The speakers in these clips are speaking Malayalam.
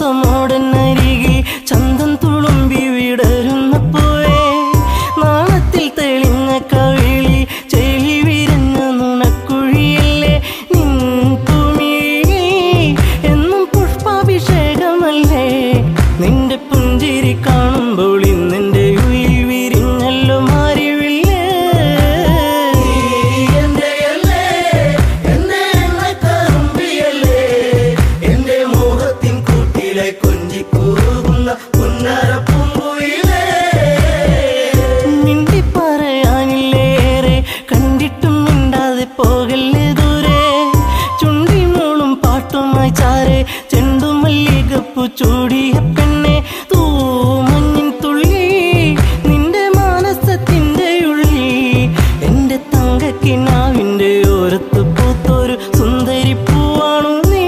മാസമോടനരികിൽ ചന്തം തുളുമ്പി വിടരുന്നപ്പോഴേ നാളത്തിൽ തെളിഞ്ഞ കവിളിൽ ചെളി വിരഞ്ഞ നുണക്കുഴിയല്ലേ നിൻ തുമിഴി എന്നും പുഷ്പാഭിഷേകമല്ലേ നിന്റെ പുഞ്ചിരി കാണുമ്പോൾ ഇന്നെന്റെ ഉയിൽ വിരിഞ്ഞല്ലോ മാറിവില്ലേ മിണ്ടി പറയാനില്ലേറെ കണ്ടിട്ടും മിണ്ടാതെ പോകല്ലേ ദൂരെ ചുണ്ടിമൂളും പാട്ടുമായി ചാരെ ചെണ്ടുമല്ലികപ്പു ചൂടിയ പെണ്ണെ തൂമഞ്ഞിൻ തുള്ളി നിന്റെ മാനസത്തിന്റെ ഉള്ളി എന്റെ തങ്കക്കിനാവിന്റെ ഓരത്ത് പൂത്തൊരു സുന്ദരി പൂവാണു നീ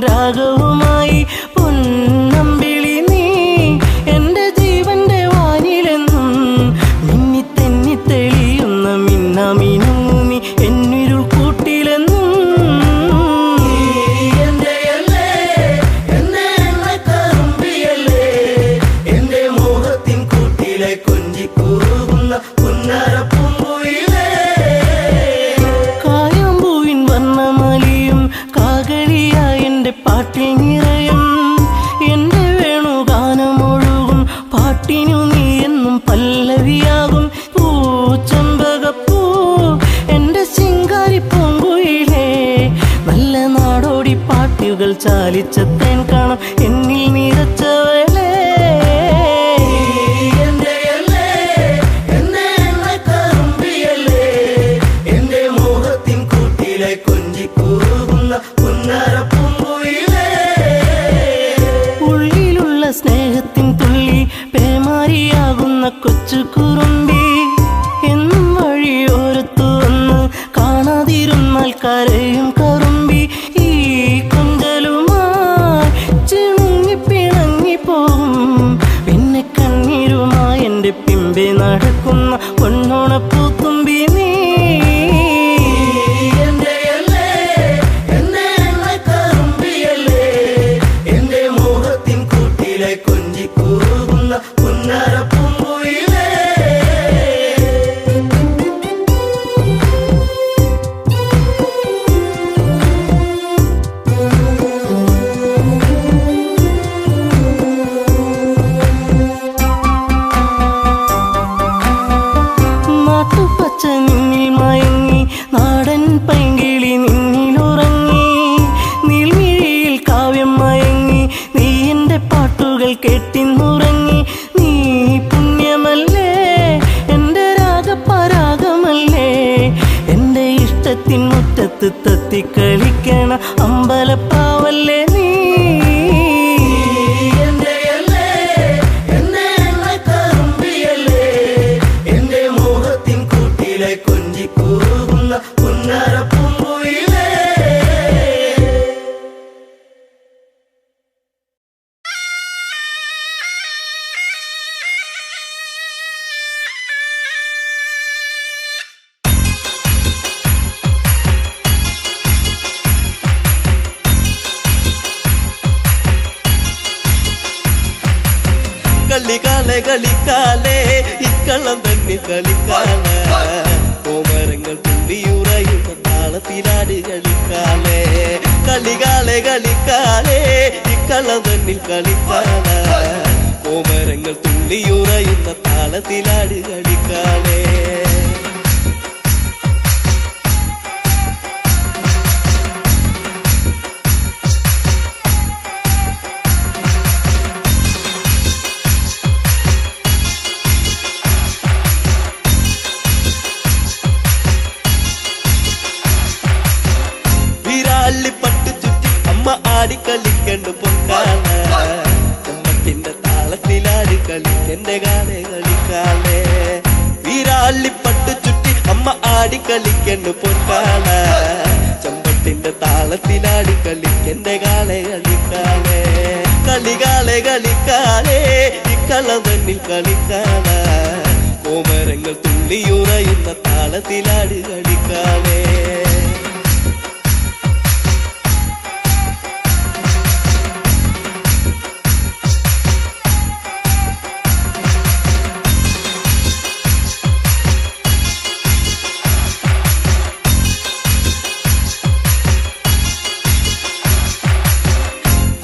രാഗവുമായി പൊന്നമ്പിളി നീ എന്റെ ജീവന്റെ വാനിലെന്നും മിന്നി തെന്നി തെളിയുന്ന മിന്നാമിനുങ്ങുമി എന്നിരുൾ കൂട്ടിലെന്നും കായാമ്പൂവിൻ വർണ്ണമലിയും കാകളിയായ പാട്ടിൽ നിറയും എന്റെ വേണുഗാനമൊഴുകും പാട്ടിനു നീ എന്നും പല്ലവിയാകും പൂച്ചെമ്പകപ്പൂ എന്റെ ശിങ്കാരി പൂങ്കുയിലേ നല്ല നാടോടി പാട്ടുകൾ ചാലിച്ച തേൻ കാണും എന്നിൽ നിറച്ചവളേ ഉള്ളിലുള്ള സ്നേഹത്തിൻ തുള്ളി പേമാരിയാകുന്ന കൊച്ചു കുറുമ്പി എന്നും വഴിയോരത്തു വന്ന് കാണാതിരുന്നാൽ കരയും കറുമ്പി ഈ കൊഞ്ചലുമായി ചിണുങ്ങി പിണങ്ങിപ്പോകും പിന്നെ കണ്ണീരുമായി എന്റെ പിമ്പെ നടക്കുന്ന പൊന്നോണപ്പൂത്തുമ്പി നീ നാട്ടുപച്ച നിന്നിൽ മയങ്ങി നാടൻ പൈങ്കിളി നിന്നിലുറങ്ങി നീൽമിഴിയിൽ കാവ്യം മയങ്ങി നീ എന്റെ പാട്ടുകൾ കേട്ടിന്നുറങ്ങി നീ പുണ്യമല്ലേ എന്റെ രാഗപരാഗമല്ലേ എന്റെ ഇഷ്ടത്തിൻ മുറ്റത്ത് തത്തിക്കളിക്കണ അമ്പലപ്പാവല്ലേ നീ കളിക്കാലേ കളിക്കാലേ ഇക്കള്ളം തന്നെ കളിക്കാലേ കോമരങ്ങൾ തുള്ളിയുറയുന്ന താളത്തിലാട് കളിക്കാലേ കളികാലേ കളിക്കാലേ ഇക്കള്ളം തന്നിൽ കളിക്കാലേ കോമരങ്ങൾ തുള്ളിയുറയുന്ന താളത്തിലാട് കളിക്കാലേ ആടിക്കളിക്കണ് പൊൻകാള ചെമ്പട്ടിന്റെ താളത്തിലാടി കളിക്കന്റെ കാളെ കളിക്കാളെ കളികാളെ കളിക്കാളെ ഇക്കളം തന്നിൽ കളിക്കാള കോമരങ്ങൾ തുള്ളിയുറയുന്ന താളത്തിലാടി കളിക്കാളെ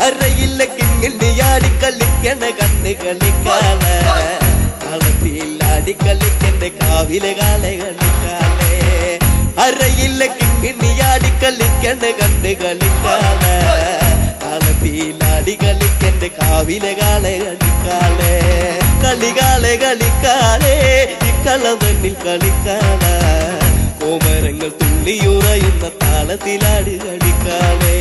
അരയില്ല കിങ്ങിണ്ടിയാടി കളിക്കണ കണ്ണ് കളിക്കാള കളത്തിലാടി കളിക്കണ്ട കാവിലെ കാളെ കളിക്കാളെ അരയില്ല കിങ്ങിണ്ടിയാടി കളിക്കണ കണ്ണ് കളിക്കാള കളത്തിലാടി കളിക്കണ്ട കാവിലെ കാളെ കളിക്കാളെ കളികാളെ കളിക്കാളെ ഇക്കളം തന്നിൽ കളിക്കാള കോമരങ്ങൾ തുള്ളിയുറയുന്ന താളത്തിലാടി കളിക്കാളെ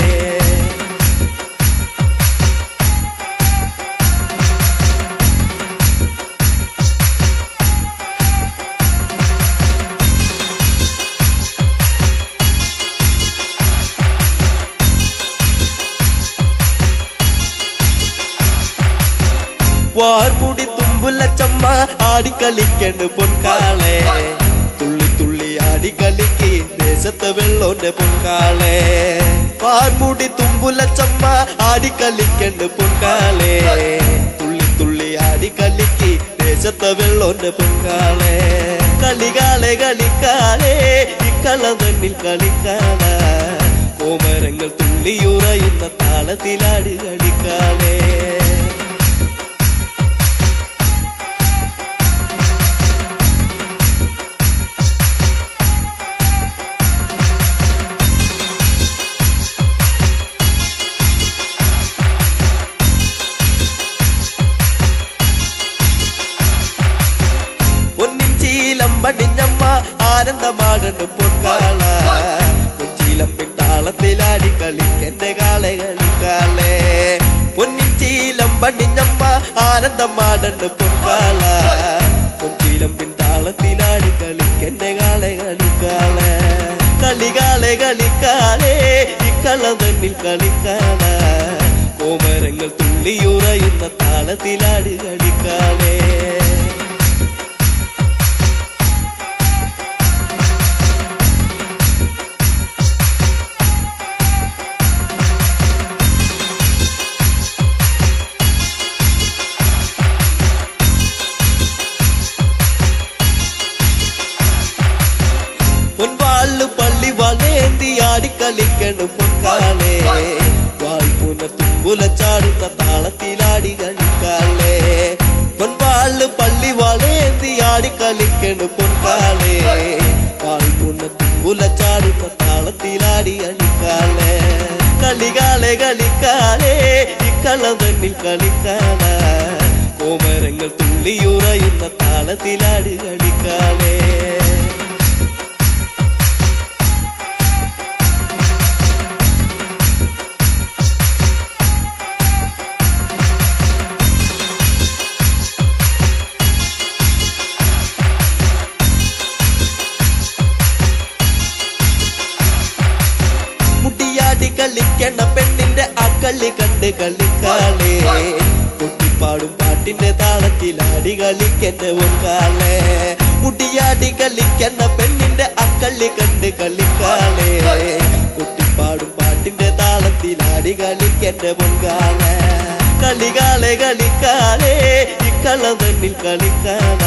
വാർമുടി തുമ്പുലച്ചമ്മ ആടിക്കളിക്കണ് പൊൻകാളെ തുള്ളി തുള്ളി ആടിക്കളിക്ക് ദേശത്തെ വെള്ളോന്റെ പൊൻകാളെ വാർമുടി തുമ്പുലച്ചമ്മ ആടിക്കളിക്കണ് പൊൻകാളെ തുള്ളി തുള്ളി ആടിക്കളിക്ക് ദേശത്തെ വെള്ളോന്റെ പൊൻകാളെ കളികാളെ കളിക്കാളെ ഇക്കളം തന്നിൽ കളിക്കാള കോമരങ്ങൾ തുള്ളിയുറയുന്ന താളത്തിലാടി കളിക്കാളെ പടിഞ്ഞമ്മ ആനന്ദമാടണ് പൊൻകാള കൊച്ചിലമ്പിൻ താളത്തിലാടി കളിക്കന്റെ കാളെ കളിക്കാളെ പൊന്നിൻ ചീലം പടിഞ്ഞമ്മ ആനന്ദമാടണ് പൊൻകാള കൊച്ചിലമ്പിൻ താളത്തിലാടി കളിക്കന്റെ കാളെ കളിക്കാളെ കളികാളെ കളിക്കാളെ ഇക്കളം തന്നിൽ കളിക്കാള കോമരങ്ങൾ തുള്ളിയുറയുന്ന താളത്തിലാടി കളിക്കാളെ പൊൻവാള് പള്ളി വളേന്തി ആടിക്കളിക്കണ് പൊൻകാളെ വാൾപുന തുമ്പുല ചാടുന്ന താളത്തിലാടി കളിക്കാളെ പൊൻവാള് പള്ളി വളേന്തി ആടിക്കളിക്കണ് പൊൻകാളെ വാൾപുന തുമ്പുല ചാടുന്ന താളത്തിലാടി കളിക്കാളെ കളികാളെ കളിക്കാളെ ഇക്കളം തന്നിൽ കളിക്കാള കോമരങ്ങൾ തുള്ളിയുറയുന്ന താളത്തിലാടി കളിക്കാളെ കളിക്കണ പെണ്ണിന്റെ അക്കളി കണ്ട് കളിക്കാളെ കുട്ടിപ്പാടും പാട്ടിന്റെ താളത്തിലാടി കളിക്കന്റെ പൊൻകാളെ മുടിയാടി കളിക്കണ പെണ്ണിന്റെ അക്കളി കണ്ട് കളിക്കാളെ കുട്ടിപ്പാടും പാട്ടിന്റെ താളത്തിലാടി കളിക്കന്റെ പൊൻകാളെ കളികാളെ കളിക്കാളെ ഇക്കളം തന്നിൽ കളിക്കാള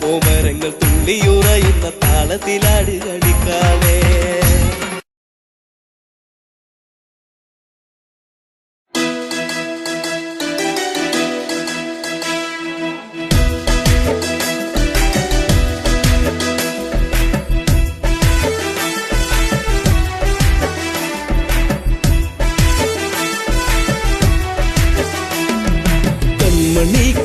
കോമരങ്ങൾ തുള്ളിയുറയുന്ന താളത്തിലാടി കളിക്കാളെ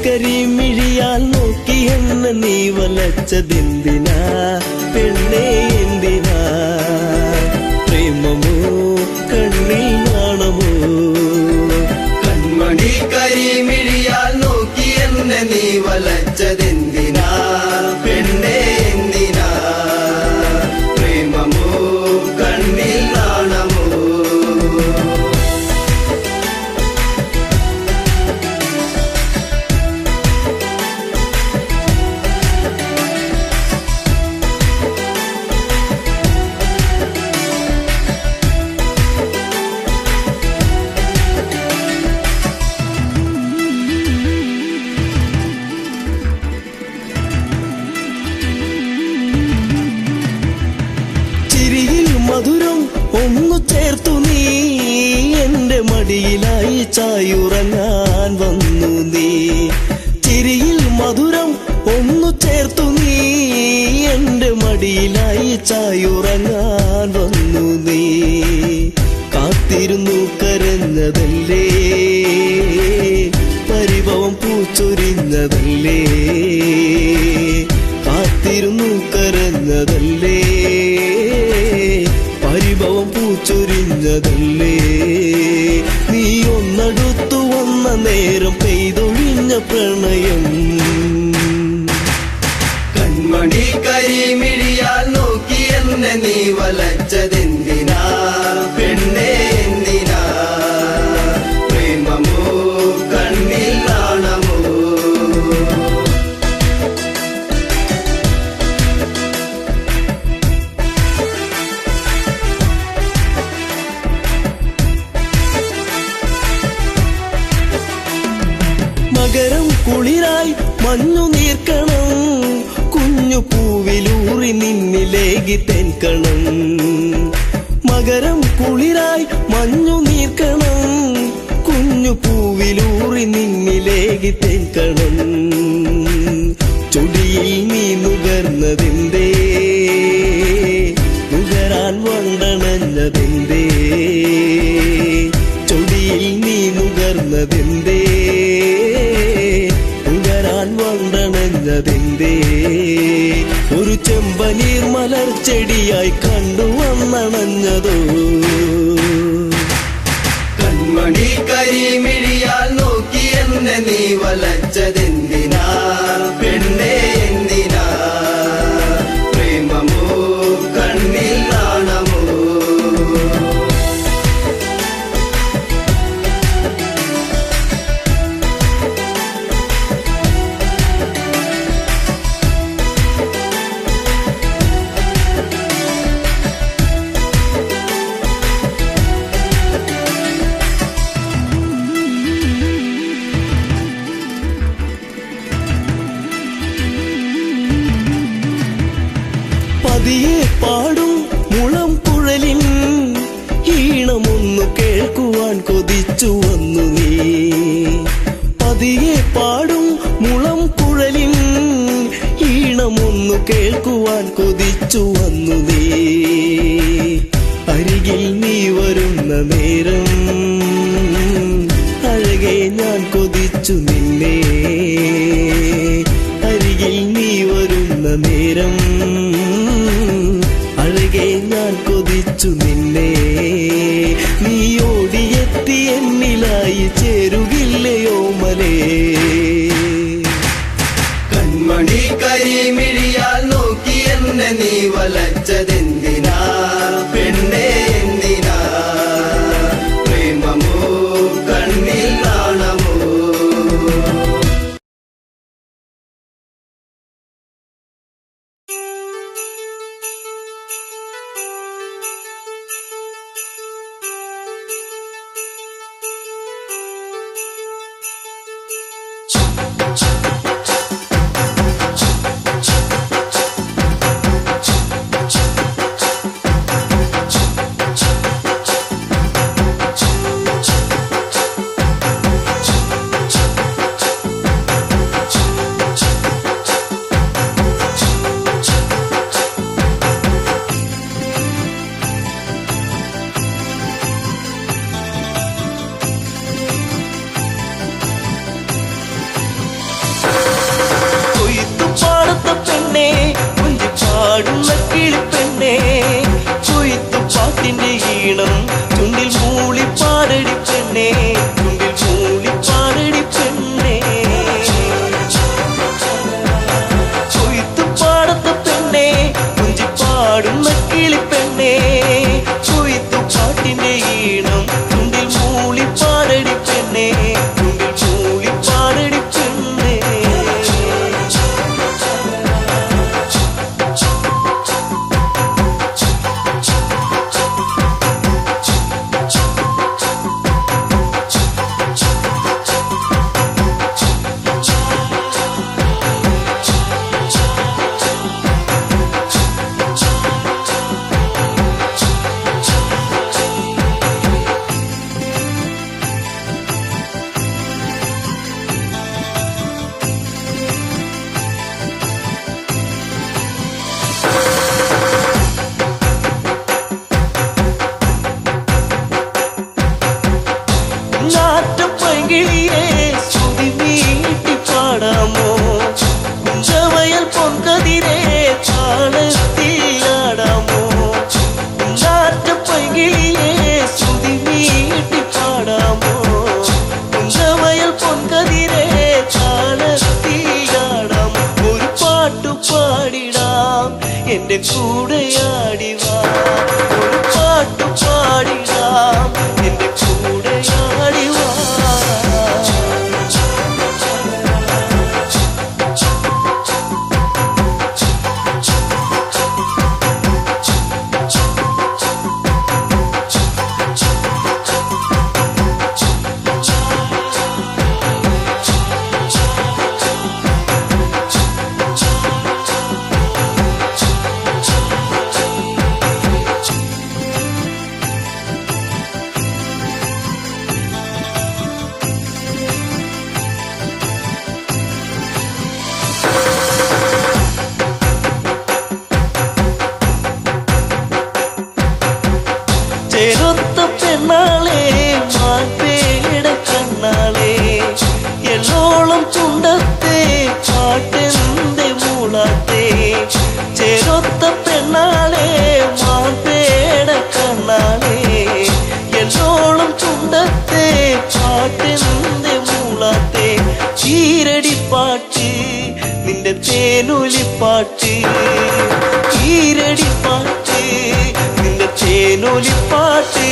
കരിമിഴിയാൽ നോക്കി എന്ന നീ വലച്ചതെന്തിനാ പെണ്ണേ എന്തിനാ പ്രേമമോ കണ്ണിൽ നാണമോ കൺമണി കരിമിഴിയാൽ നോക്കി എന്നെ നീ വലച്ചതെന്തിനാ പെണ്ണേ എന്തിനാ ഒന്നു ചേർത്തു നീ എന്റെ മടിയിലായി ചായുറങ്ങാൻ വന്നു നീ. ചിരിയിൽ മധുരം ഒന്നു ചേർത്തു നീ എന്റെ മടിയിലായി ചായുറങ്ങാൻ വന്നു നീ. കാത്തിരുന്നു കരഞ്ഞതല്ലേ, പരിഭവം പൂച്ചൊരിഞ്ഞതല്ലേ. കാത്തിരുന്നു കരഞ്ഞതല്ലേ, പരിഭവം പൂച്ചൊരിഞ്ഞതല്ലേ. നീ ഒന്നടുത്തു വന്ന നേരം പെയ്തൊഴിഞ്ഞ പ്രണയം. കൺമണി കരിമിഴിയാൽ നോക്കി എന്നെ നീ വലച്ചതെന്തിനാ പെണ്ണേ എന്തിനാ? പ്രേമമോ കണ്ണിൽ നാണമോ? മകരം കുളിരായി മഞ്ഞു നീർക്കണം, കുഞ്ഞു പൂവിലൂറി നിന്നിലേകി തെൻകണം. മകരം കുളിരായി മഞ്ഞു നീർക്കണം, കുഞ്ഞു പൂവിലൂറി നിന്നിലേകി തെൻകണം. ചൊടിയിൽ നീ നുകർന്നതെന്തേ, നുകരാൻ വണ്ടണഞ്ഞതെന്തേ. ചൊടിയിൽ നീ നുകർന്നതെന്തേ, നുകരാൻ വണ്ടണഞ്ഞതെന്തേ. ഒരു ചെമ്പനീർ മലർച്ചെടിയായി കണ്ടു വന്നണഞ്ഞതോ. കൺമണി കരിമിഴിയാൽ നോക്കി എന്നെ നീ വലച്ചതെന്തിനാ പെണ്ണേ എന്തിനാ? പ്രേമമോ കണ്ണിൽ നാണമോ? പതിയെ പാടും മുളം കുഴലിൻ ഈണമൊന്നു കേൾക്കുവാൻ കൊതിച്ചു വന്നു നീ. പതിയെ പാടും മുളം കുഴലിൻ ഈണമൊന്നു കേൾക്കുവാൻ കൊതിച്ചു വന്നു നീ. അരികിൽ നീ വരുന്ന നേരം അഴകെ ഞാൻ കൊതിച്ചു നിന്നെ. അരികിൽ നീ വരുന്ന നേരം അഴകെ ഞാൻ കൊതിച്ചു നിന്നെ. നീ ഓടിയെത്തി എന്നിലായി ചേരുകില്ലയോ മലേ. കൺമണി കരിമിഴിയാൽ നോക്കി എന്നെ നീ വലച്ചതെന്തിനാ പെണ്ണേ എന്തിനാ? പ്രേമമോ കണ്ണിൽ നാണമോ? പാടുന്ന കിളിപ്പെണ്ണേ, കൊയ്ത്തു പാട്ടിന്റെ ഈണം ചുണ്ടിൽ മൂളി പാടടി പെണ്ണേ, ചുണ്ടിൽ മൂളി പാടടി പെണ്ണേ. കൊയ്ത്തു പാടത്ത പെണ്ണേ, കുഞ്ചി പാടുന്ന കിളിപ്പെണ്ണേ, കൊയ്ത്തു പാട്ടിന്റെ ഈണം ചുണ്ടിൽ മൂളി പാടടി പെണ്ണേ, ചുണ്ടിൽ മൂളി പാടടി പെണ്ണേ. എന്റെ കൂടെയാടിവാ ഒരു പാട്ടു പാടിടാം എന്റെ കൂടെയാടിവാ ചേരൊത്ത പെണ്ണാളെ മാൻപേട കണ്ണാളെ എള്ളോളം ചുണ്ടത്തെ പാട്ടെന്തെ മൂളാത്തെ ചേരൊത്ത പെണ്ണാളെ മാൻപേട കണ്ണാളെ എള്ളോളം ചുണ്ടത്തെ പാട്ടെന്തെ മൂളാത്തെ ഈരടിപ്പാട്ട് നിന്റെ തേനൊലിപ്പാട്ട് ഈരടിപ്പാട്ട് നിന്റെ തേനൊലിപ്പാട്ട്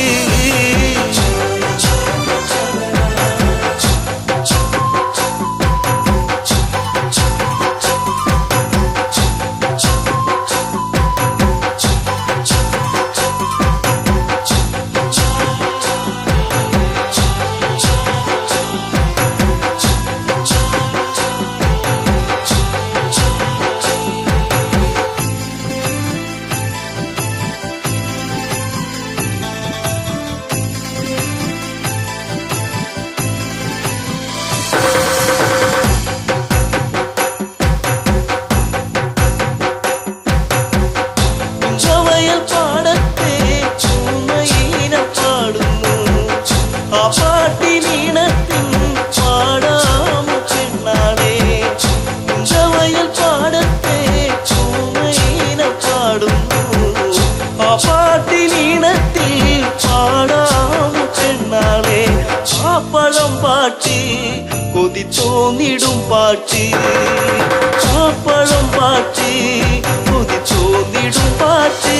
പഴം പാട്ട് കൊതി തോന്നിടും പാട്ട് പഴം പാട്ട് കൊതി തോന്നിടും പാട്ട്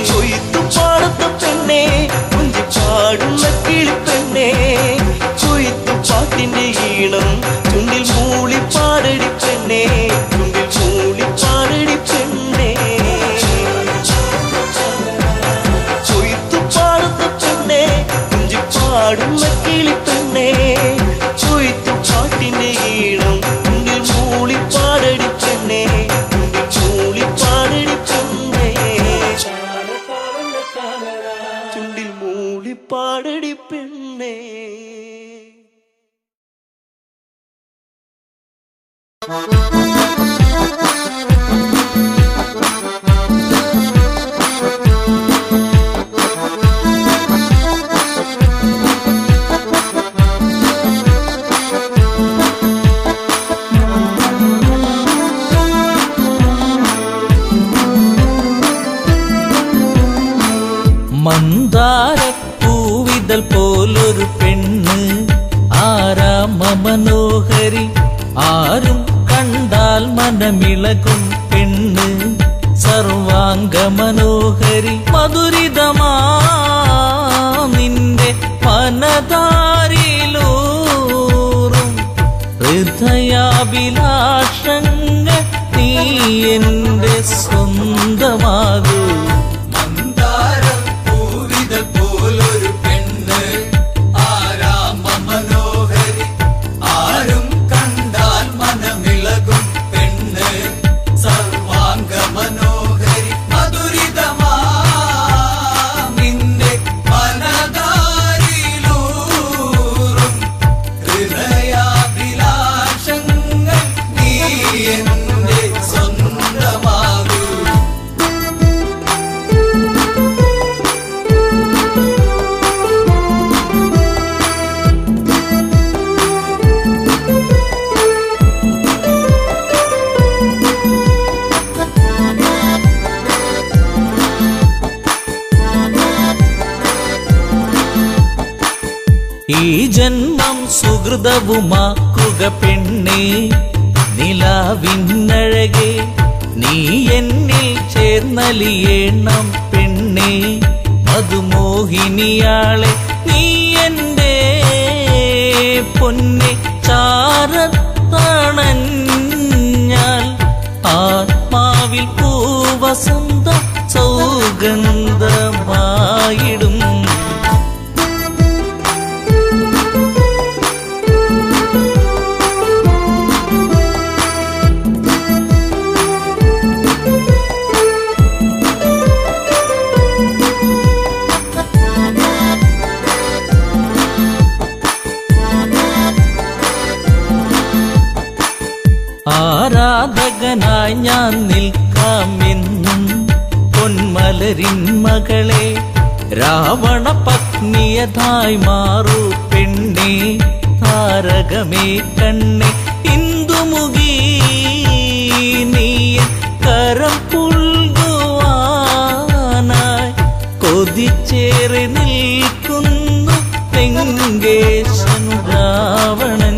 കൊയ്ത്തു പാടത്ത പെണ്ണെ കുഞ്ചി പാടുന്ന കിളിപ്പെണ്ണെ കൊയ്ത്തു പാട്ടിന്റെ ഈണം ചുണ്ടിൽ മൂളി പാടടി പെണ്ണെ ചുണ്ടിൽ മൂളി പാടടി പെണ്ണെ കൊയ്ത്തു പാടത്ത പെണ്ണെ കുഞ്ചി പാടുന്ന കിളിപ്പെണ്ണെ കൊയ്ത്തു പാട്ടിന്റെ ഈണം ചുണ്ടിൽ മൂളി പാടടി പെണ്ണെ ചുണ്ടിൽ മൂളി പാടടി പെണ്ണെ ചുണ്ടിൽ മൂളി പാടടി പെണ്ണെ മന്ദാരപ്പൂവിതൾ പോലൊരു പെണ്ണ് ആരാമ മനോഹരി ആരും കണ്ടാൽ മനമിളകും പെണ്ണ് സർവാംഗ മനോഹരി മധുരിതമാ നിന്റെ മനതാരിലൂറും ഹൃദയാഭിലാഷങ്ങൾ നീ എന്റെ സ്വന്തമാകൂ ഈ ജന്മം സുഹൃതവുമാക്കുക പെണ്ണേ നിലാവിന്നഴകെ നീ എന്നിൽ ചേർന്നലിയേണം പെണ്ണേ മധുമോഹിനിയാളെ നീ എൻ്റെ പൊന്നെ ചാരത്തണഞ്ഞാൽ ആത്മാവിൽ പൂവസന്ത സൗഗന്ധമായിടും. ആരാധകനായി ഞാൻ നിൽക്കാമെന്നും പൊന്മലരിൻ മകളെ രാവണ പത്നിയതായി മാറൂ പെണ്ണേ താരകമേ കണ്ണേ ഇന്ദുമുഖി നീയ കരം പുൽകുവാനായി കൊതിച്ചേറി നിൽക്കുന്നു ലങ്കേശൻ രാവണൻ.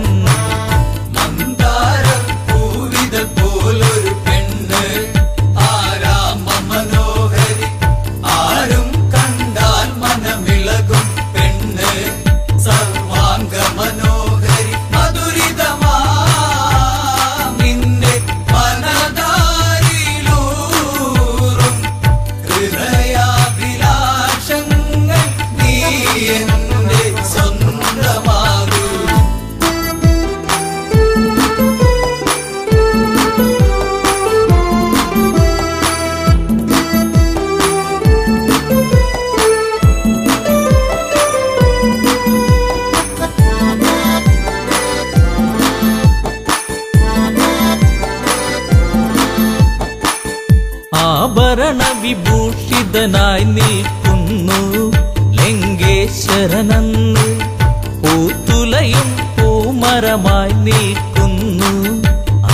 ആഭരണ വിഭൂഷിതനായി നിൽക്കുന്നു ലങ്കേശ്വരനന്ന് പൂത്തുലയും പൂമരമായി നിൽക്കുന്നു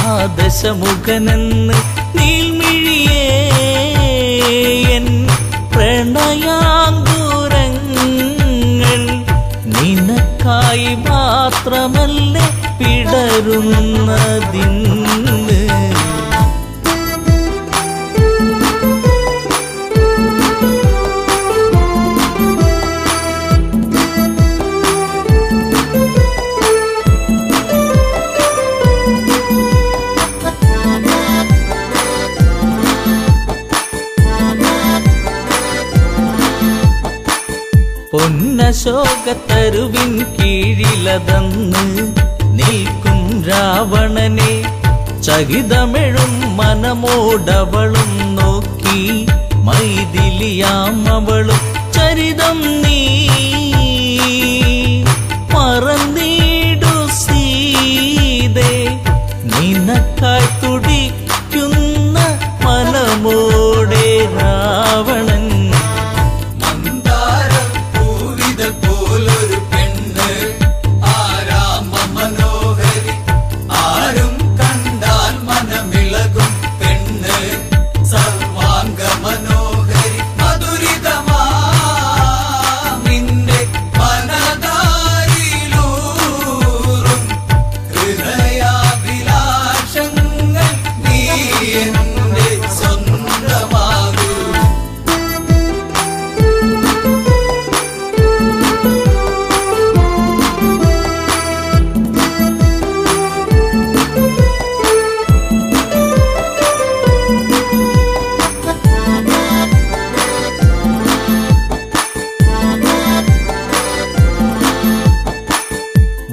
ആദശമുഖനെന്ന് നീൽമിഴിയേ എൻ പ്രണയാങ്കുരങ്ങൾ നിനക്കായി മാത്രമല്ലേ പിടരുന്നതിന്ന്. പൊന്നശോകത്തരുവിൻ കീഴിലതന്ന് നിൽക്കും രാവണനെ ചകിതമെഴും മനമോടവളും നോക്കി മൈഥിലിയാം അവളും ചരിതം നീ മറന്നീടു സീതേ നിനക്കായി തുടിക്കുന്ന മനമോടെ രാവണൻ.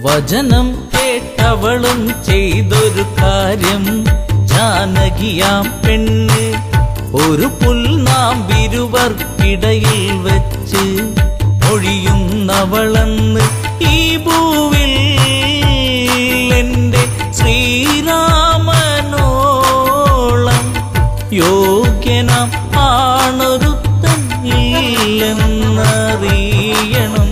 വചനം കേട്ടവളും ചെയ്തൊരു കാര്യം ജാനകിയാം പെണ്ണ് ഒരു പുൽനാമ്പിരുവർക്കിടയിൽ വെച്ച് ഒഴിയുന്നവളെന്ന് ഈ ഭൂവിൽ എൻ്റെ ശ്രീരാമനോളം യോഗ്യനാം ആണൊരുത്തൻ ഇല്ലെന്നറിയണം.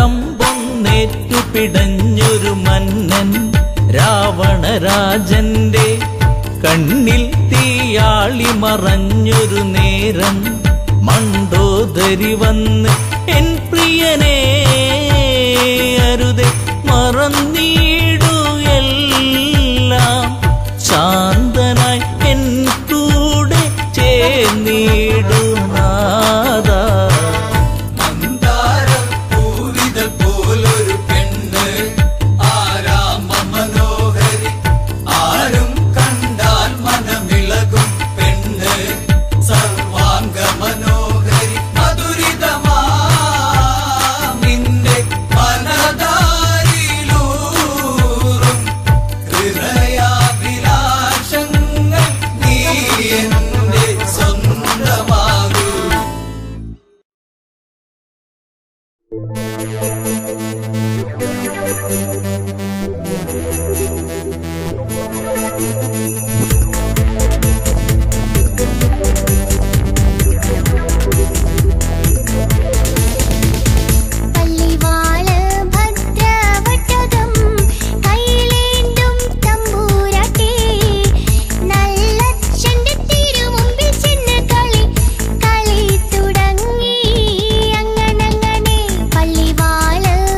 മലരമ്പൊന്നേറ്റു പിടഞ്ഞൊരു മന്നൻ രാവണരാജന്റെ കണ്ണിൽ തീയാളി മറഞ്ഞൊരു നേരം മണ്ടോദരി വന്ന് എൻ പ്രിയനെ അരുതെ മറന്നീടു എല്ലാം ശാന്തനായി എൻ കൂടെ ചേർന്നിടു നാദാ.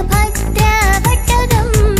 ഭദ്രവട്ടകം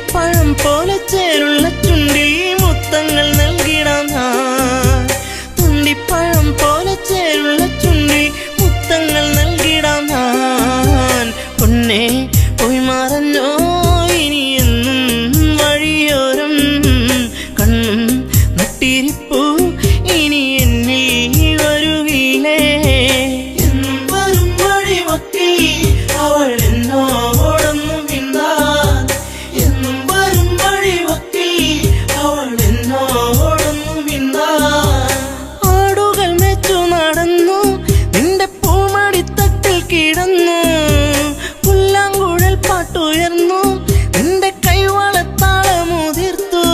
തുണ്ടിപ്പഴം പോലെ ചേരുള്ള ചുണ്ടിൽ മുത്തങ്ങൾ നൽകിടാം ഞാൻ. തുണ്ടിപ്പഴം പോലെ ചേരുള്ള ചുണ്ടിൽ മുത്തങ്ങൾ നൽകിടാം ഞാൻ. പൊന്നേ പോയി മറഞ്ഞോ ഇനി എന്നും വഴിയോരം കണ്ണും നട്ടിരിപ്പൂ ഇനി എന്നിൽ വരുകില്ലേ. എന്നും വരും വഴിവക്കിൽ അവൾ എന്നോടൊന്നു മിണ്ടാൻ. എന്നും വരും വഴിവക്കിൽ അവൾ എന്നോടൊന്നു മിണ്ടാൻ. ആടുകൾ മെച്ചു നടന്നു നിന്റെ പൂമടിത്തട്ടിൽ കിടന്നു. പുല്ലാങ്കുഴൽ പാട്ടുയർന്നു നിന്റെ കൈവളത്താളമുതിർത്തു.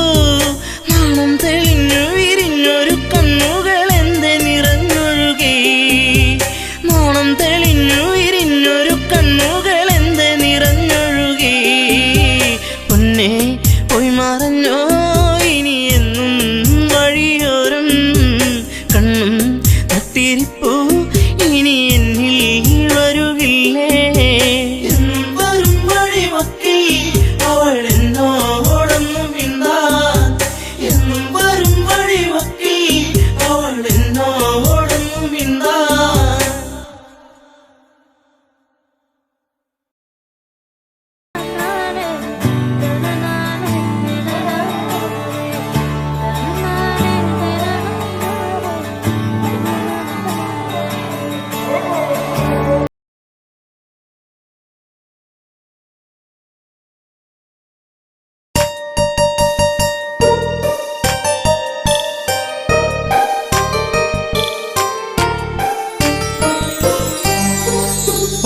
നാണം തെളിഞ്ഞു വിരിഞ്ഞൊരു കണ്ണുകൾ എന്തെ നിറഞ്ഞൊഴുകി. നാണം തെളിഞ്ഞു വിരിഞ്ഞൊരു കണ്ണുകൾ എന്തെ നിറഞ്ഞൊഴുകി. പൊന്നേ പോയി മറഞ്ഞോ ഇനി എന്നും വഴിയോരം കണ്ണും നട്ടിരിപ്പൂ ഇനി എന്നിൽ വരുകില്ലേ. എന്നും വരും വഴിവക്കിൽ അവൾ എന്നോടൊന്നു മിണ്ടാൻ. എന്നും വരും വഴിവക്കിൽ അവൾ എന്നോടൊന്നു മിണ്ടാൻ.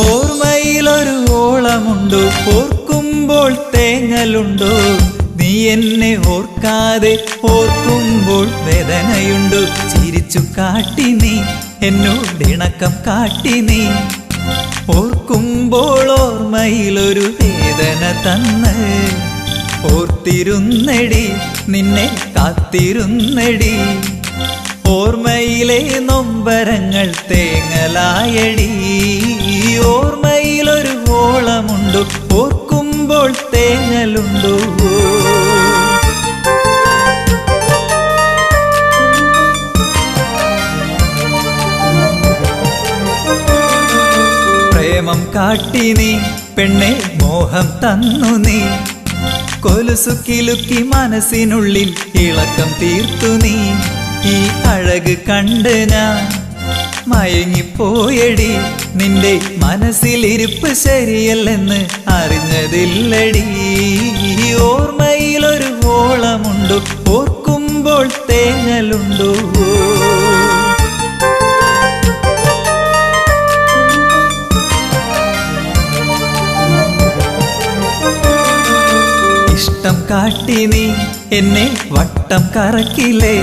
ഓർമ്മയിലൊരു ഓളമുണ്ടോ ഓർക്കുമ്പോൾ തേങ്ങലുണ്ടോ. നീ എന്നെ ഓർക്കാതെ ഓർക്കുമ്പോൾ വേദനയുണ്ടോ. ചിരിച്ചു കാട്ടി നീ എന്നോടിണക്കം കാട്ടി നീ. ഓർക്കുമ്പോൾ ഓർമ്മയിലൊരു വേദന തന്ന്. ഓർത്തിരുന്നടി നിന്നെ കാത്തിരുന്നടി. ഓർമ്മയിലെ നൊമ്പരങ്ങൾ തേങ്ങലായടി. ഓർമ്മയിലൊരു ഓളമുണ്ടോ ഓർക്കുമ്പോൾ തേങ്ങലുണ്ടോ. പ്രേമം കാട്ടി നീ പെണ്ണെ മോഹം തന്നു നീ. കൊലുസു കിലുക്കി മനസ്സിനുള്ളിൽ ഇളക്കം തീർത്തു നീ. ഈ അഴക് കണ്ട് ഞാൻ മയങ്ങിപ്പോയടി. നിന്റെ മനസ്സിലിരിപ്പ് ശരിയല്ലെന്ന് അറിഞ്ഞതില്ലടി. ഓർമ്മയിലൊരു ഓളമുണ്ടോ ഓർക്കുമ്പോൾ തേങ്ങലുണ്ടോ. ഇഷ്ടം കാട്ടി നീ എന്നെ വട്ടം കറക്കില്ലേ.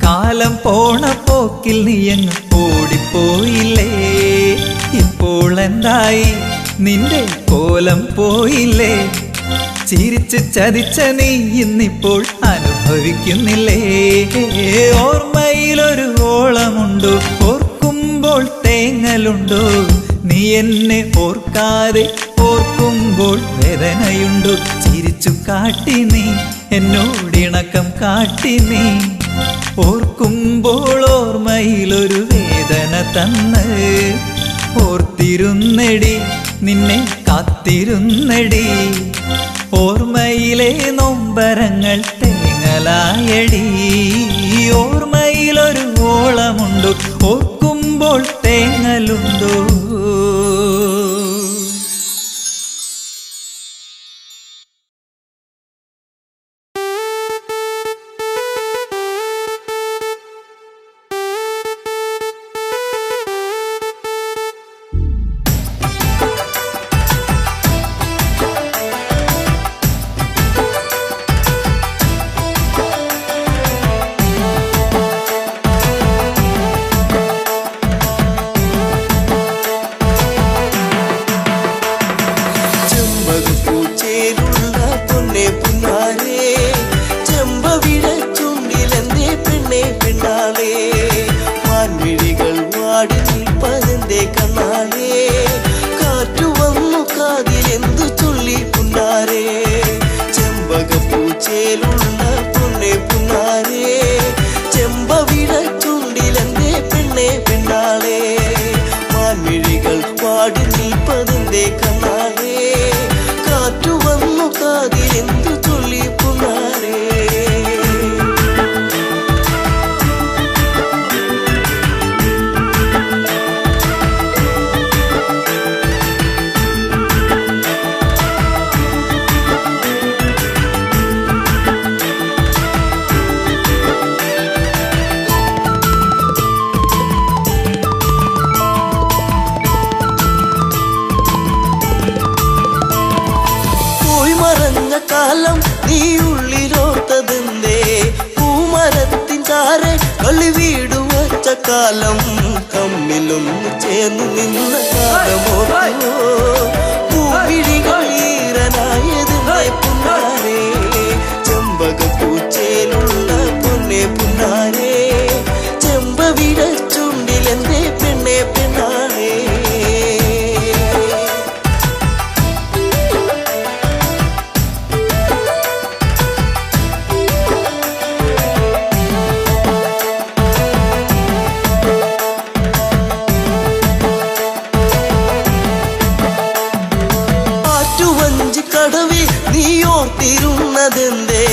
കാലം പോണ പോക്കിൽ നീയങ്ങ് ഓടിപ്പോയില്ലേ. ഇപ്പോൾ എന്തായി നിന്റെ കോലം പോയില്ലേ. ചിരിച്ച് ചതിച്ച നീ ഇന്നിപ്പോൾ അനുഭവിക്കുന്നില്ലേ. ഓർമ്മയിലൊരു ഓളമുണ്ടോ ഓർക്കുമ്പോൾ തേങ്ങലുണ്ടോ. നീ എന്നെ ഓർക്കാതെ ഓർക്കുമ്പോൾ വേദനയുണ്ടോ. ചിരിച്ചു കാട്ടി നീ എന്നോടിണക്കം കാട്ടി നീ. ഓർക്കുമ്പോൾ ഓർമ്മയിലൊരു വേദന തന്ന്. ഓർത്തിരുന്നടി നിന്നെ കാത്തിരുന്നടി. ഓർമ്മയിലെ നൊമ്പരങ്ങൾ തേങ്ങലായടി. ഓർമ്മയിലൊരു ഓളമുണ്ടോ ഓർക്കുമ്പോൾ തേങ്ങലുണ്ടോ. പിരിഞ്ഞ കാലം നീ ഉള്ളിലോർത്തതെന്തേ പൂമരത്തിൻ ചാരെ കളി വീട് വച്ച കാലം തമ്മിലൊന്ന് ചേർന്ന് നിന്ന കാലമോ പൂവിഴികൾ ഈറനായതെന്തേ പുന്നാരേ ചെമ്പകപ്പൂച്ചേലുള്ള പൊന്നെ പുന്നാരേ ചെമ്പവിട ചുണ്ടിലെന്തേ പെണ്ണെ പെണ്ണാളേ കടവിൽ നീ ഓർത്തിരുന്നതെന്തേ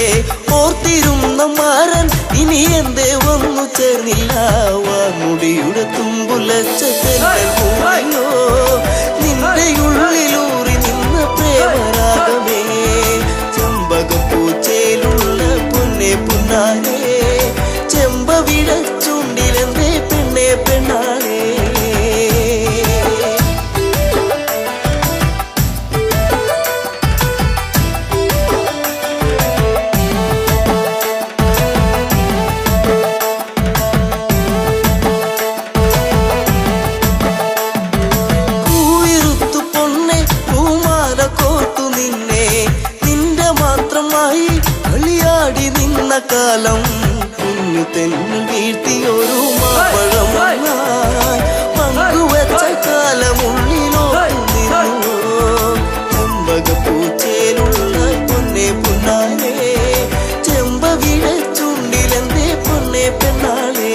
ഓർത്തിരുന്ന മാരൻ ഇനി എന്തേ വന്നു ചേർന്നില്ല വാമുടിയുടെ തുമ്പുലച്ച തെല്ലോ നിന്റെ ഉള്ളിലൂറി നിന്ന പ്രേമരാഗമേ ചെമ്പകപ്പൂച്ചയിലുള്ള പൊന്നെ പുന്നാരേ ചെമ്പവിട ചുണ്ടിലെന്തേ പെണ്ണെ പെണ്ണാളേ കാലം കുഞ്ഞു തെന്നു വീഴ്ത്തിയൊരു മാമ്പഴം പങ്കുവച്ച കാലമുള്ളിലോട്ടു നിന്നു ചെമ്പകപ്പൂച്ചേലുള്ള പൊന്നെ പുന്നാരേ ചെമ്പവിഴ ചുണ്ടിലെന്തേ പൊന്നെ പെണ്ണാളേ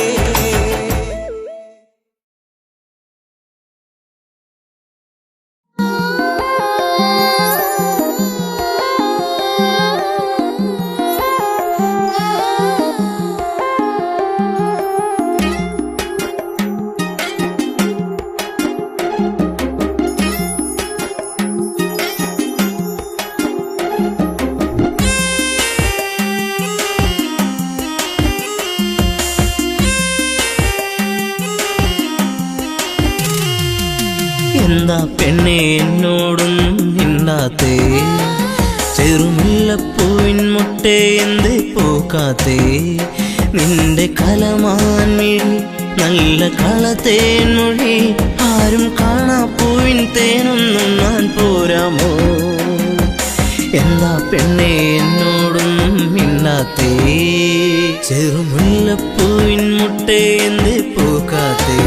എന്താ പെണ്ണെ എന്നോടൊന്നും മിണ്ടാത്തേ ചെറുമുല്ലപ്പൂവിൻ മുട്ടേ എന്തേ പോക്കാത്തേ നിന്റെ കലമാൻമിഴി നല്ല കളത്തേൻ മൊഴി ആരും കാണാ പൂവിൻ തേനൊന്നും ഞാൻ പോരാമോ എന്താ പെണ്ണെ എന്നോടൊന്നും മിണ്ടാത്തേ ചെറുമുല്ലപ്പൂവിൻ മുട്ടേ എന്തേ പോക്കാത്തേ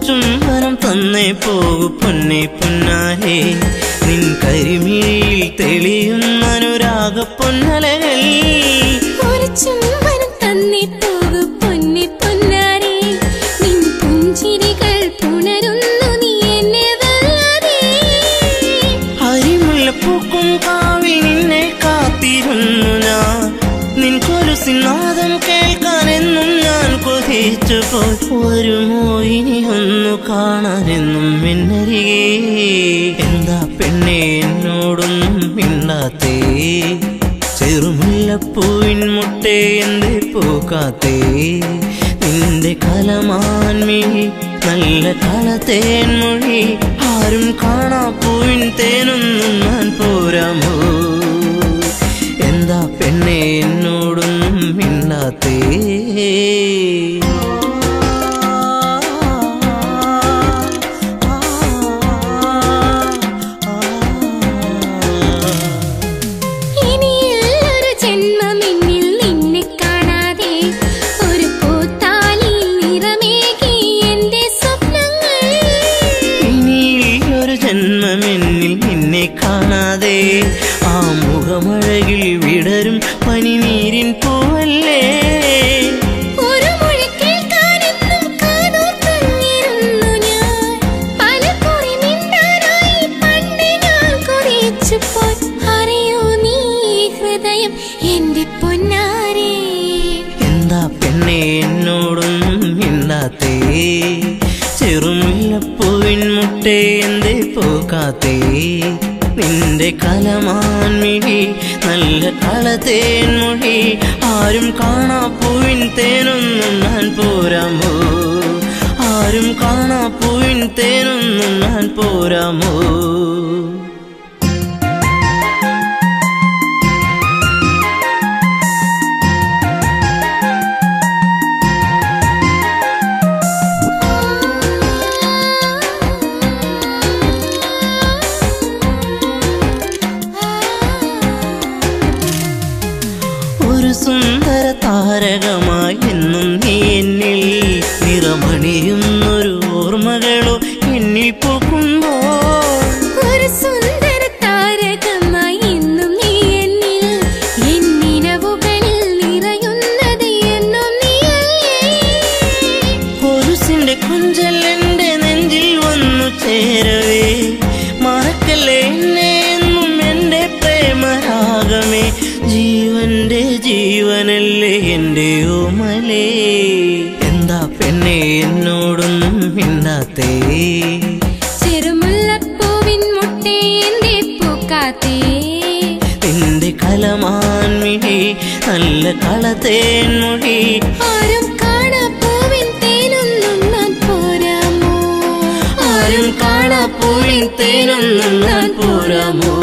ചുംബനം തന്നേ പോകു പൊന്നെ പുന്നാരേ നിൻ കരിമിഴിയിൽ തെളിയുന്ന അനുരാഗ പൊന്നലകൾ ഒരു ചുംബനം തന്നേ പോകു പൊന്നെ പുന്നാരേ നിൻ പുഞ്ചിരികൾ പുണരുന്നു നീ എന്നെ വല്ലാതെ അരിമുല്ലപ്പൂക്കും കാവിൽ നിന്നെ കാത്തിരുന്നു ഞാൻ നിൻ കൊലുസിനാദം കേൾക്കാനെന്നും ഞാൻ കൊതിച്ചു പോയി വരുമോ ഇനി ഒന്നു കാണാനെന്നും എന്നരികെ എന്താ പെണ്ണെ എന്നോടൊന്നും മിണ്ടാത്തേ ചെറുമുല്ലപ്പൂവിൻ മുട്ടേ എന്തേ പോക്കാത്തേ നിന്റെ കലമാൻമിഴി നല്ല കളത്തേൻ മൊഴി ആരും കാണാ പൂവിൻ തേനൊന്നും ഞാൻ പോരാമോ എന്താ പെണ്ണെ എന്നോടൊന്നും മിണ്ടാത്തേ കാണാതെ ആ മുഖമഴകിൽ വിടരും പനിനീരിൻ പൂവല്ലേ ഒരു മുഴക്കിൽ കാനെന്നും കാതോർത്തിരുന്നു ഞാൻ പലകുറി മിണ്ടാനായി പണ്ട് ഞാൻ കൊതിച്ചു പോയി അറിയോ നീ നിന്റെ കലമാൻമിഴി നല്ല കളത്തേൻ മൊഴി ആരും കാണാ പൂവിൻ തേനൊന്നും ഞാൻ പോരാമോ ആരും കാണാ പൂവിൻ തേനൊന്നും ഞാൻ പോരാമോ ഒരു സുന്ദര താരകമായി എന്നും നീ എന്നിൽ നിറമണിയുന്നൊരു ഓർമ്മകളോ എന്നിൽ പോകുമ്പോൾ ഒരു സുന്ദര താരകമായി എന്നും നീ എന്നിൽ എന്നിനവുകളിൽ നിറയുന്നത് എന്നും നീയല്ലേ കൊലുസിന്റെ കൊഞ്ചൽ എന്റെ നെഞ്ചിൽ വന്നു ചേരവേ മറക്കല്ലേ എന്നെ എന്നും എന്റെ പ്രേമരാഗമേ ജീവന്റെ ജീവനല്ലേ എന്റെ ഓമലേ എന്താ പെണ്ണെ എന്നോടൊന്നും മിണ്ടാത്തേ ചെറുമുല്ലപ്പൂവിൻ മുട്ടേ എന്റെ പൂക്കാത്തേ നിന്റെ കലമാൻമിഴി നല്ല കളത്തേൻ മൊഴി ആരും കാണാ പൂവിൻ തേനൊന്നും ഞാൻ പോരാമോ ആരും കാണാ പൂവിൻ തേനൊന്നും ഞാൻ പോരാമോ